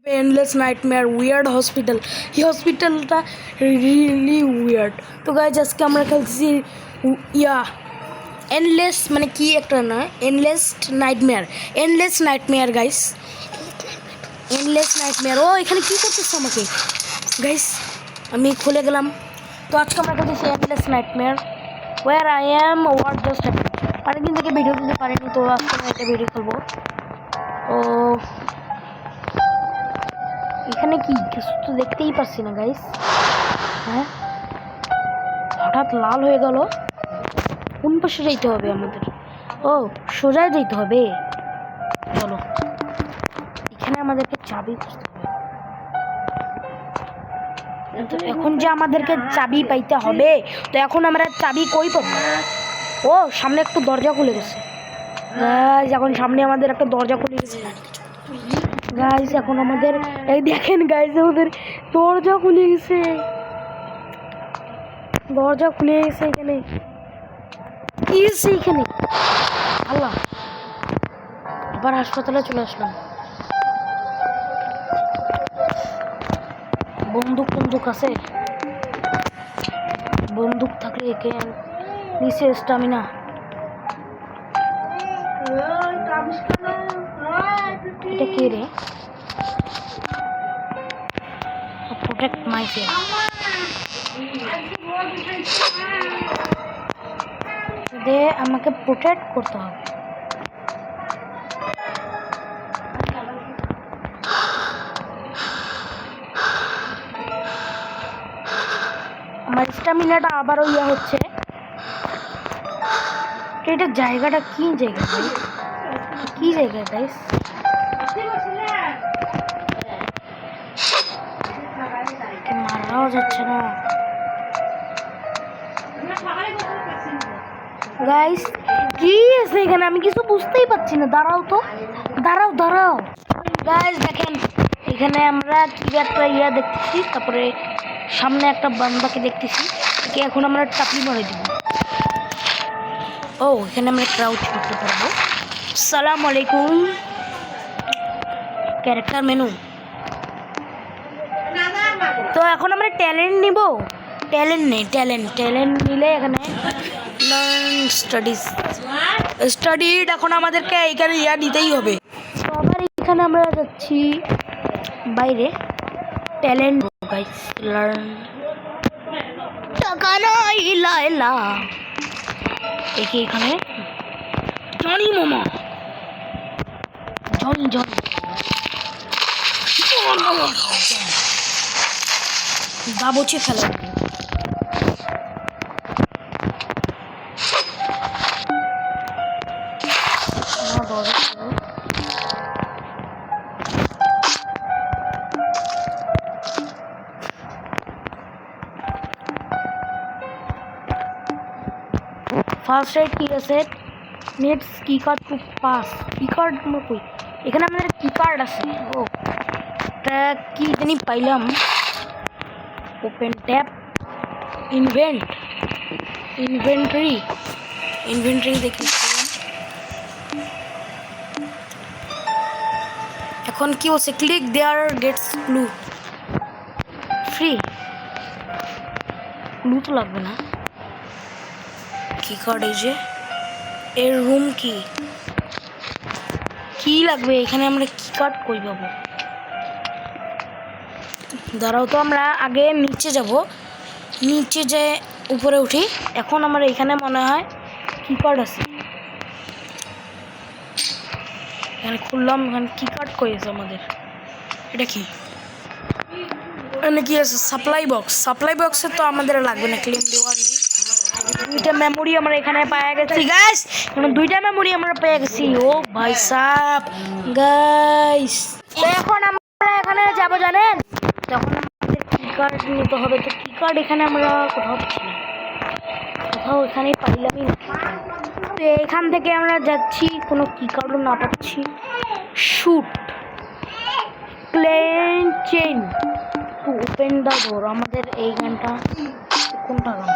Endless nightmare weird hospital এই হসপিটালটা really weird. তো গাইজ আজকে আমরা খেলছি এন্ডলেস মানে কি একটা না endless nightmare guys, endless nightmare. ও এখানে কি করতেছে আমাকে গাইস, আমি খুলে গেলাম। তো আজকে আমরা খেলছি Endless Nightmare war I am what just happened. অনেকদিন থেকে ভিডিও দিতে পারিনি, তো আজকে আমি একটা ভিডিও খেলবো। তো এখানে কি কিছু তো দেখতেই পাচ্ছি না গাইস। হ্যাঁ, হঠাৎ লাল হয়ে গেল। কোন পাশে যাইতে হবে আমাদের? ও সোজা যাইতে হবে। চলো, এখানে আমাদেরকে চাবি খুঁজতে হবে। তো এখন যে আমাদেরকে চাবি পাইতে হবে, তো এখন আমরা চাবি কই পাবো? ও সামনে একটু দরজা খুলে গেছে গাইস, এখন সামনে আমাদের একটা দরজা খুলে গেছে গাইস। এখন আমাদের এই দেখেন গাইস, আমাদের দরজা খুলে গেছে, দরজা খুলে গেছে। এখানে কি আছে? এখানে আল্লাহ, আবার হাসপাতালে চলে আসলাম। বন্দুক আছে? বন্দুক থাকলে একে নিচে স্টামিনা। এটা কে রে? Protect my face. দে, আমাকে প্রোটেক্ট করতে হবে। আমার স্টামিনাটা আবারও হচ্ছে। এটা জায়গাটা কি জায়গা ভাই? কি জায়গা গাইস? মারাও যাচ্ছে না গাইস। কি আছে এখানে? আমি কিছু বুঝতেই পারছি না। দাঁড়াও তো, দাঁড়াও গাইস। দেখেন এখানে আমরা কি একটা দেখতেছি, তারপরে সামনে একটা বান্দাকে দেখতেছি। এখন আমরা টাপি মারে দিব। ও এখানে আমরা ক্রাউচ করতে পারবো। আসসালামু আলাইকুম। Character menu. তো এখন আমরা ট্যালেন্ট নিব। ট্যালেন্ট নেই, ট্যালেন্ট নিলে এখানে লার্ন স্টাডিড এখন আমাদেরকে এখানে নিতেই হবে। তো আবার এখানে আমরা যাচ্ছি বাইরে। Talent guys, learn. টাকা নাই লাইলা। একে এখানে জনি মামা, জন বাবুচি ফেলা। ফার্স্ট এড কি আছে? নেটস কি কার্ড টু পাস। কি কার্ড আমার কই? এখানে আমাদের কি কার্ড আছে। ও এটা কি জানি পাইলাম। ওপেন ট্যাব, ইনভেন্টরি দেখি। এখন কি বলছে? ক্লিক দেয়ার গেটস ক্লু ফ্রি। ক্লু তো লাগবে না। কি কার্ড? এই যে এর রুম কি লাগবে এখানে? আমরা কি কার্ড কই পাবো? দাঁড়াও তো, আমরা আগে নিচে যাব, নিচে যে উপরে উঠি। এখন আমরা এখানে মনে হয় কি কার্ড আছে। এখানে খুললাম, এখানে কি কার্ড কই আছে আমাদের? এটা কি? এখানে কি আছে? সাপ্লাই বক্সে তো আমাদের লাগবে না, ক্লেম দেওয়ার নেই। দুইটা মেমোরি আমরা এখানে পেয়ে গেছি গাইস। দুইটা মেমোরি আমরা পেয়ে গেছি। ও ভাই সাহ গাইস, তো এখন আমরা এখানে যাব জানেন, তখন আমাদের কি কার্ড নিতে হবে। তো কি কার্ড এখানে আমরা কোথাও পাচ্ছি না, এখানেই পাইলামই না। তো এখান থেকে আমরা যাচ্ছি, কোনো কি কার্ডও না পাচ্ছি। Shoot plane chain to open the door. আমাদের এই গানটা কোনটা গান?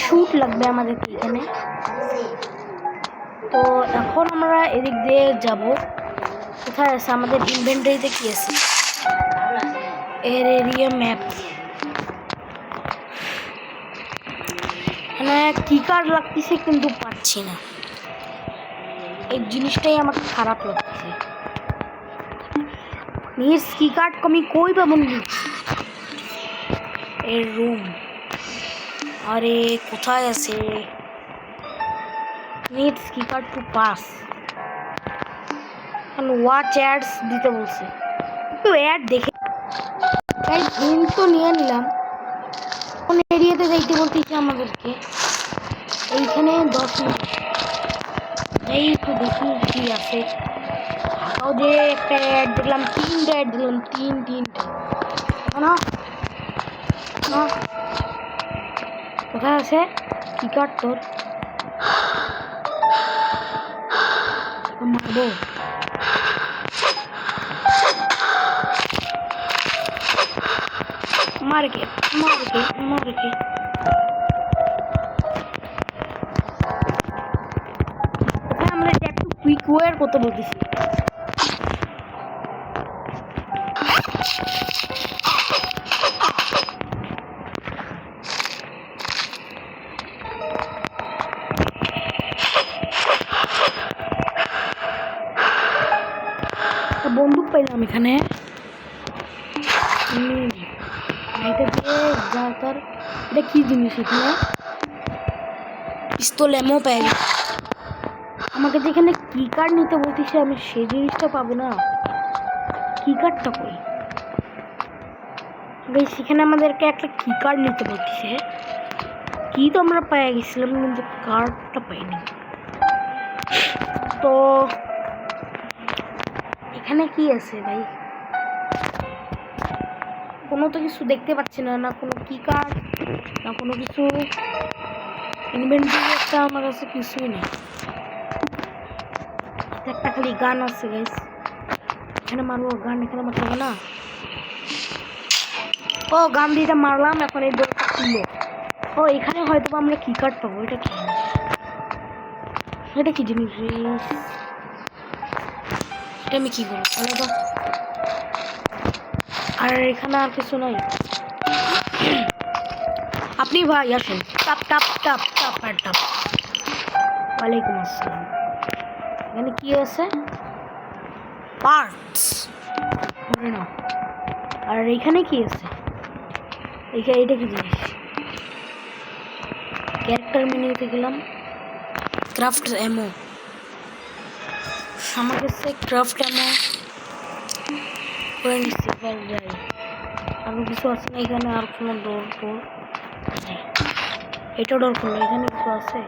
শুট লাগবে আমাদের এখানে। তো এখন আমরা এদিক দিয়ে যাব। কোথায় আছে আমাদের ইনভেন্টরিতে কি আছে এরিয়া ম্যাপ মানে কি কার্ড লাগতেছে কিন্তু পাচ্ছি না এই জিনিসটাই আমাকে খারাপ লাগতেছে নিজ কি কার্ড কমি কই পাবো এর রুম আরে কোথায় আছে নিজ কি card to pass watch ads দিতে বলছে একটু অ্যাড দেখে তাই হিন্ট তো নিয়ে নিলাম কোন এরিয়াতে যাইতে বলতেছে আমাদেরকে এইখানে 10 মিনিট এই একটু দেখি কি আছে তাও যে একটা অ্যাড দেখলাম 3টা অ্যাড দিলাম 3টা না না কোথায় আছে কি কার্ড তোর মারবো मार के আমরা একটু কুইক ওয়্যার করতে বলতেছি বন্দুক পাইলাম এখানে এটা দিয়ে যাতার এটা কি জিনিস এখানে পিস্তল এমও পেয়ে গেছে আমাকে যেখানে কি কার্ড নিতে বলতেছে আমি সেই জিনিসটা পাবো না কি কার্ডটা কই গাইস সেখানে আমাদেরকে একটা কি কার্ড নিতে বলতেছে কি তো আমরা পেয়ে গেছিলাম কিন্তু কার্ডটা পাইনি তো এখানে কি আছে ভাই কোনো তো কিছু দেখতে পাচ্ছি না না কোনো কি কার্ড না কোনো কিছু ইনভেন্টরি একটা আমার কাছে কিছুই নেই একটা খালি গান আছে গাইস এখানে মারবো গান এখানে মারতে হবে না ও গান দিয়ে মারলাম এখন এই দরজা খুললো ও এখানে হয়তো আমরা কি কার্ড পাবো এটা কি জিনিস এটা আমি কি করবো তাহলে তো আর এখানে আর কিছু নাই আপনি ভাই আসেন টাপ টাপ টাপ টাপ আর টাপ ওয়ালাইকুম আসসালাম এখানে কি আছে পার্টস না আর এখানে কি আছে এখানে এটা কি জিনিস ক্যারেক্টার মেনুতে গেলাম ক্রাফট এমো আমার কাছে ক্রাফট এমো করে নিচ্ছি এবার যাই আরও কিছু আছে না এখানে আর কোনো ডোর এটা ডোর খুললো এখানে কিছু আছে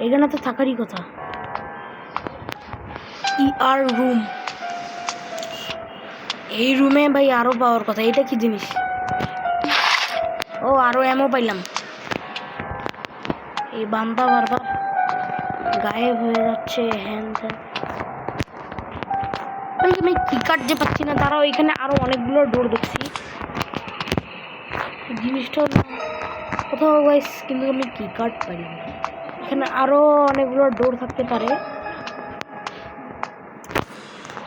এখানে তো থাকারই কথা আর রুম এই রুমে ভাই আরো পাওয়ার কথা এটা কি জিনিস ও আরো এমও পাইলাম এই বান্দা বারবার গায়েব হয়ে যাচ্ছে হ্যান আমি কি কার্ড যে পাচ্ছি না তারা ওইখানে আরো অনেকগুলো ডোর দেখছি জিনিসটা কোথাও গাইস কিন্তু আমি কি কার্ড পাইলাম এখানে আরো অনেকগুলো ডোর থাকতে পারে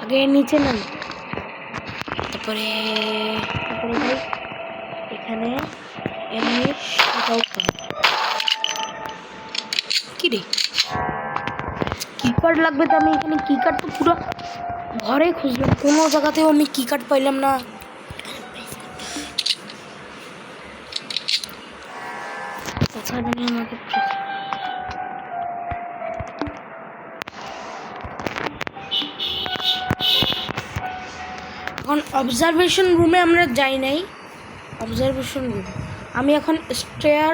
আগে নিচে নেন তারপরে ভাই এখানে এমনি কি রে কি কার্ড লাগবে তো আমি এখানে কি কার্ড তো পুরো ঘরে খুঁজলাম কোনো জায়গাতেও আমি কি কার্ড পাইলাম না কোথায় জানি আমাকে এখন অবজারভেশন রুমে আমরা যাই নাই অবজারভেশন রুম আমি এখন স্টেয়ার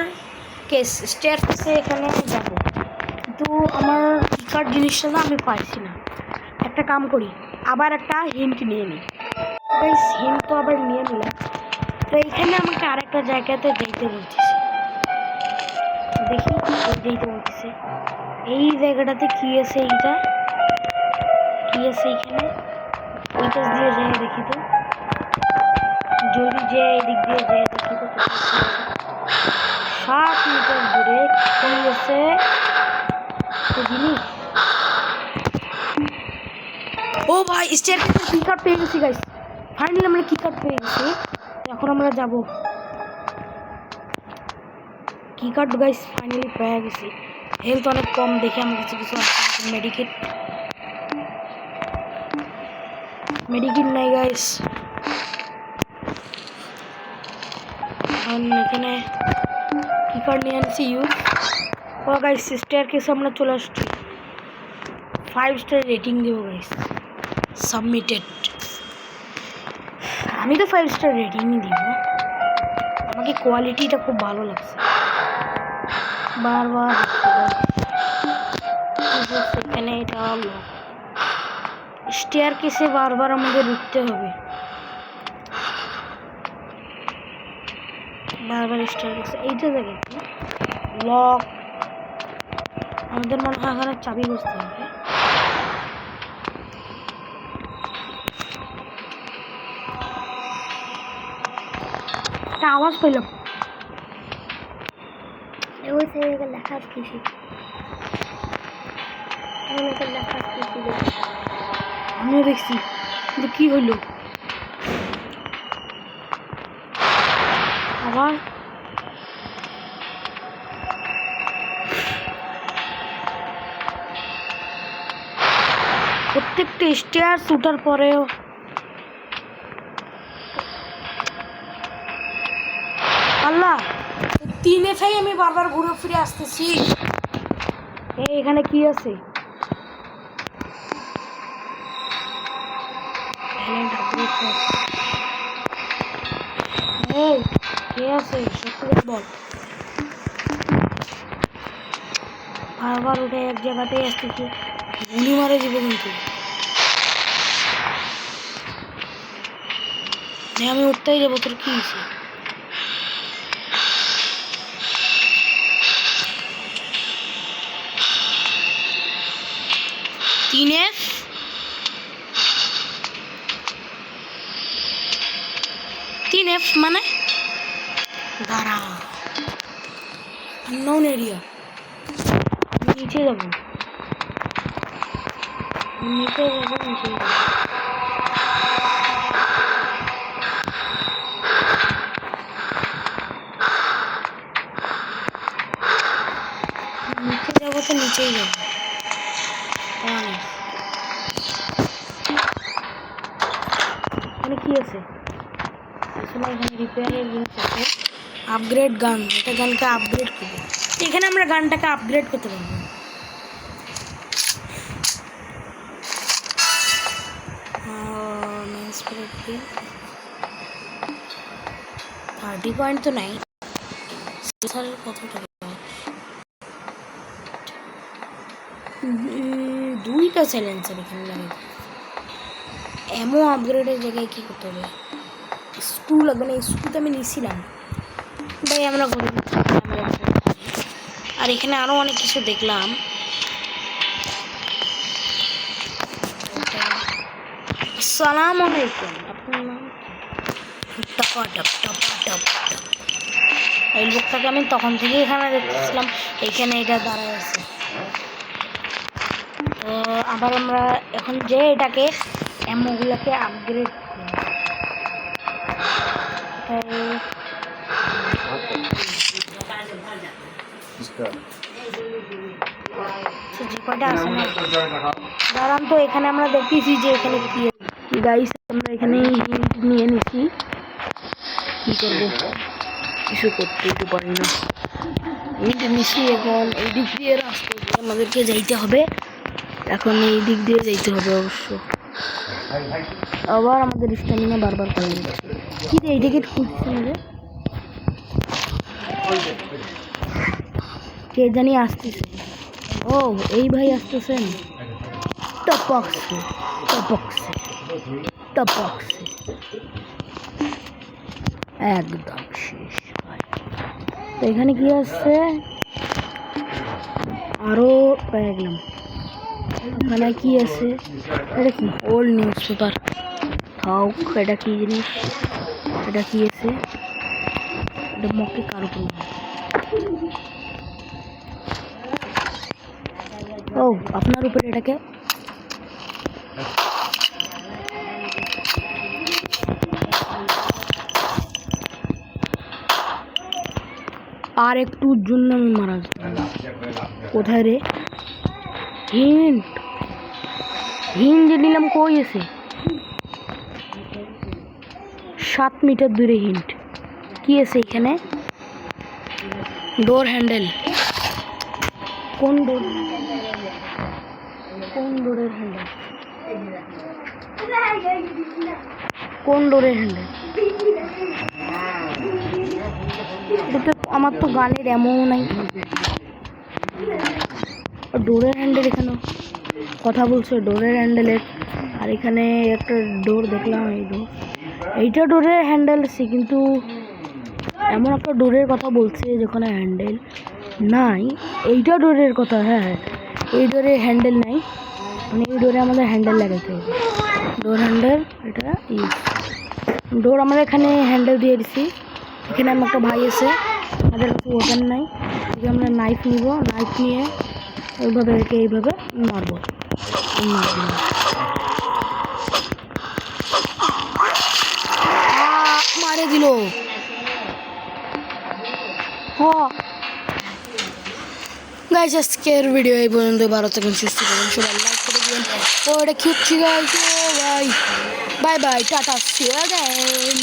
কেসে এখানে যাব কিন্তু আমার কি কার্ড জিনিসটা না আমি পাইছি না একটা কাম করি আবার একটা হিন্ট নিয়ে নিই হিন্ট তো আবার নিয়ে নিলাম তো এইখানে আমাকে আরেকটা জায়গাতে যেতে বলতেছে দেখি যেতে বলতেছে এই জায়গাটাতে কি আছে এইটা কি আছে এইখানে ওইটা দিয়ে যাই দেখি তো যদি যে এদিক দিয়ে যাই দেখি তো 7 মিটার দূরে কি আছে জিনিস ও ভাই স্টেয়ারকেসের কি কার্ড পেয়ে গেছি গাইস, ফাইনালি আমরা কি কার্ড পেয়ে গেছি। এখন আমরা যাব কি কার্ড গাইস, ফাইনালি পেয়ে গেছি। হেলথ অনেক কম দেখে আমার কাছে কিছু মেডিকেট নাই গাইস। এখানে কি কার্ড নিয়ে আনছি ইউজ। ও গাইস স্টেয়ারকেসে আমরা চলে আসছি, 5 স্টার রেটিং দেবো গাইস। সাবমিটেড, আমি তো 5 স্টার রেটিংই দিব, আমাকে কোয়ালিটিটা খুব ভালো লাগছে। বারবার এখানে এটা হলো স্টেয়ারকেসে বারবার আমাদের উঠতে হবে, বারবার স্টেয়ারকেসে। এইটা দেখে লক, আমাদের মনে হয় এখানে চাবি বসতে হবে। একটা আওয়াজ পেলাম, লেখা কিছু আমিও দেখছি, কিন্তু কি হইল আবার। প্রত্যেকটা স্টেয়ার উঠার পরেও আল্লাহ 3 আমি বারবার ঘুরে ফিরে আসতেছি। এখানে কি আছে? কে আছে সত্যি বল। বারবার উঠে এক জায়গাতেই আসতেছি, গুলি মারে যাবে কিন্তু। আমি উঠতেই যাবো, তোর কি হয়েছে? তিন এফ মানে দাঁড়া, নন এরিয়া। নিচে যাবো, নিচে যাবো, নিচে যাবো। নিচে যাবো তো নিচেই যাবো। এখানে কি আছে? আসলে এখানে রিপেয়ারের জিনিস আছে। আপগ্রেড গান, এটা গানকে আপগ্রেড করবো। এখানে আমরা গানটাকে আপগ্রেড করতে পারবো। 30 পয়েন্ট তো নাই, কতটা 2টা সাইলেন্সার এখানে লাগে। এমন আপগ্রেডের জায়গায় কি করতে হবে? স্ক্রু লাগবে না, স্ক্রুটা আমি নিয়েছিলাম ভাই, আমরা ঘুরে। আর এখানে আরো অনেক কিছু দেখলাম। আসসালামু আলাইকুম, আপনার নাম এই লোকটাকে আমি তখন থেকে এখানে দেখতেছিলাম, এখানে এটা দাঁড়ায় আছে। তো আবার আমরা এখন যে এটাকে এমওগুলোকে আপগ্রেড যে কয়টা আছে না দাঁড়ান। তো এখানে আমরা দেখতেছি যে এখানে কি গাইস, আমরা এখানে হিন্ট নিয়ে নিছি। কি করবো, কিছু করতে তো পারি না। হিন্ট নিছি, এখন এই দিক দিয়ে রাস্তা দিয়ে আমাদেরকে যাইতে হবে। এখন এই দিক দিয়ে যাইতে হবে অবশ্য। আবার আমাদের স্ট্যামিনা বারবার করে দিচ্ছে। কি রে, এইটাকে খুঁজছি না রে, কে জানি আসতেছে। ও এই ভাই আসতেছেন। টপক্সে টপক্সে টপক্সে একদম শেষ ভাই। তো এখানে কি আসছে, আরো পেয়ে গেলাম। এখানে কি আছে? এটা কি? Old news paper. থাক, এটা কি জিনিস? এটা কি আছে? এটা মকে কারো কোনো। ও আপনার উপরে এটাকে আর একটুর জন্য আমি মারা যাই। কোথায় রে হিন্ট? হিন্ট যে নিলাম কই আছে? 7 মিটার দূরে হিন্ট। কি আছে এখানে? ডোর হ্যান্ডেল। কোন ডোর? কোন ডোরের হ্যান্ডেল? কোন ডোরের হ্যান্ডেল? এটা তো আমার তো গানের এমন নাই। ডোরের হ্যান্ডেল এখানে কথা বলছে, ডোরের হ্যান্ডেলের। আর এখানে একটা ডোর দেখলাম, এই ডোর, এইটা ডোরের হ্যান্ডেল আছে, কিন্তু এমন একটা ডোরের কথা বলছে যেখানে হ্যান্ডেল নাই। এইটা ডোরের কথা, হ্যাঁ এই ডোরে হ্যান্ডেল নাই, মানে এই ডোরে আমাদের হ্যান্ডেল লাগাইতে হবে। ডোর হ্যান্ডেল এটা ইউজ। ডোর আমরা এখানে হ্যান্ডেল দিয়ে দিছি। এখানে আমার একটা ভাই আছে, আমাদের কাছে ওপেন নাই, আমরা নাইফ নিব, নাইফ নিয়ে ওইভাবে রেখে এইভাবে মারবো। মারে দিল। গাইস আজকের ভিডিও এই পর্যন্ত। ভালো থাকুন, সুস্থ থাকুন, সবাই লাইক করে দিবেন। ও এটা কি হচ্ছে গাইস? ও ভাই, bye bye, tata, see you again.